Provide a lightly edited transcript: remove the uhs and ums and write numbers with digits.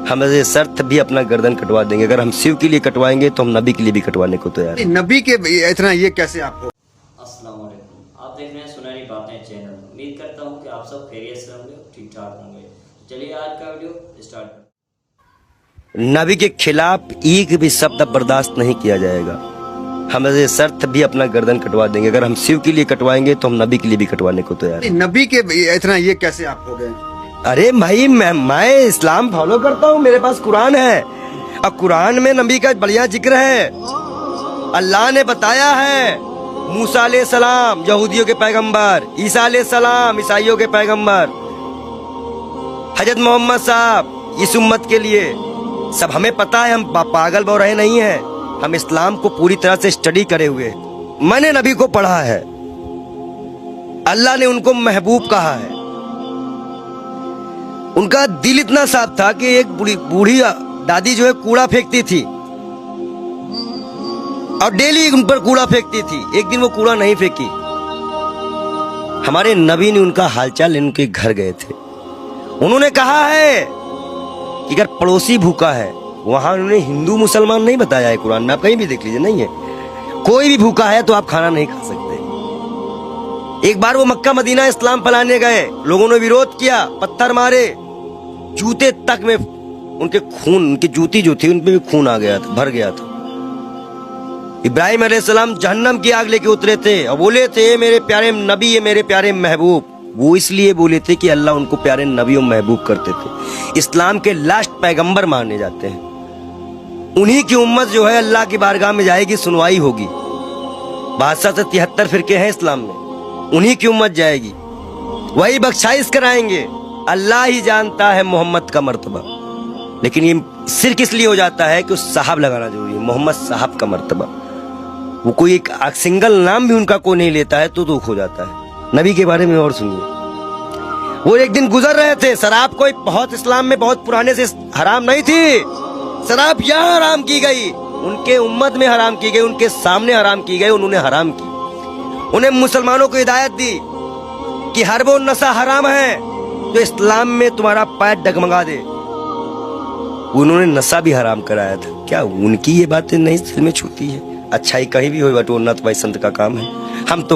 हम ऐसे शर्त भी अपना गर्दन कटवा देंगे। अगर हम शिव के लिए कटवाएंगे तो हम नबी के लिए भी कटवाने को तैयार हैं। नबी के इतना ये कैसे आपको? अस्सलाम वालेकुम, आप देख रहे हैं सुनहरी बातें चैनल। उम्मीद करता हूं कि आप सब खैरियत से होंगे, ठीक ठाक होंगे। चलिए आज का वीडियो स्टार्ट करते हैं। नबी के खिलाफ एक भी शब्द बर्दाश्त नहीं किया जाएगा। हम ऐसे शर्त भी अपना गर्दन कटवा देंगे। अगर हम शिव के लिए कटवाएंगे तो हम नबी के लिए भी कटवाने को तैयार हैं। नबी के इतना ये कैसे आप हो गए? अरे भाई मैं इस्लाम फॉलो करता हूँ, मेरे पास कुरान है और कुरान में नबी का बढ़िया जिक्र है। अल्लाह ने बताया है मूसा अलैहिस्सलाम यहूदियों के पैगंबर, ईसा अलैहिस्सलाम ईसाइयों के पैगंबर, हजरत मोहम्मद साहब इस उम्मत के लिए सब हमें पता है। हम पागल बौराहे नहीं हैं, हम इस्लाम को पूरी तरह से स्टडी करे हुए हैं। मैंने नबी को पढ़ा है, अल्लाह ने उनको महबूब कहा है। उनका दिल इतना साफ था कि एक बूढ़ी दादी जो है कूड़ा फेंकती थी और डेली उन पर कूड़ा फेंकती थी। एक दिन वो कूड़ा नहीं फेंकी। हमारे नबी ने उनका हालचाल उनके घर गए थे। उन्होंने कहा है कि अगर पड़ोसी भूखा है, वहां उन्होंने हिंदू मुसलमान नहीं बताया है कुरान में, आप कहीं भी देख लीजिए, नहीं है। कोई भी भूखा है तो आप खाना नहीं खा सकते। एक बार वो मक्का मदीना इस्लाम फैलाने गए, लोगों ने विरोध किया, पत्थर मारे, जूते तक में उनके खून, उनकी जूती जो थी उन पे भी खून आ गया था, भर गया था। इब्राहिम अलैहिस्सलाम जहन्नम की आग लेके उतरे थे और बोले थे मेरे प्यारे नबी, ये मेरे प्यारे महबूब। वो इसलिए बोले थे कि अल्लाह उनको प्यारे नबी और महबूब करते थे। इस्लाम के लास्ट पैगंबर माने जाते हैं। उन्हीं की उम्मत जो है अल्लाह की बारगाह में जाएगी, सुनवाई होगी। 62 से 73 फिरके हैं इस्लाम में, उन्हीं की उम्मत जाएगी, वही बख्शाइश कराएंगे। अल्लाह ही जानता है मोहम्मद का मर्तबा, लेकिन ये सिर्फ इसलिए हो जाता है कि उस साहब लगाना जरूरी है, मोहम्मद साहब का मर्तबा। वो कोई एक सिंगल नाम भी उनका कोई नहीं लेता है तो दुख हो जाता है। नबी के बारे में और सुनिए। वो एक दिन गुजर रहे थे, शराब कोई बहुत इस्लाम में बहुत पुराने से हराम नहीं थी। शराब यहाँ हराम की गई, उनके उम्मत में हराम की गई, उनके सामने हराम की गई, उन्होंने हराम की। उन्हें मुसलमानों को हिदायत दी कि हर वो नशा हराम है जो इस्लाम में तुम्हारा पैर डगमगा दे। उन्होंने नशा भी हराम कराया था। क्या उनकी ये बातें नहीं दिल में छूती है? अच्छाई कहीं भी हो बटोरना तो भाई संत का काम है। हम तो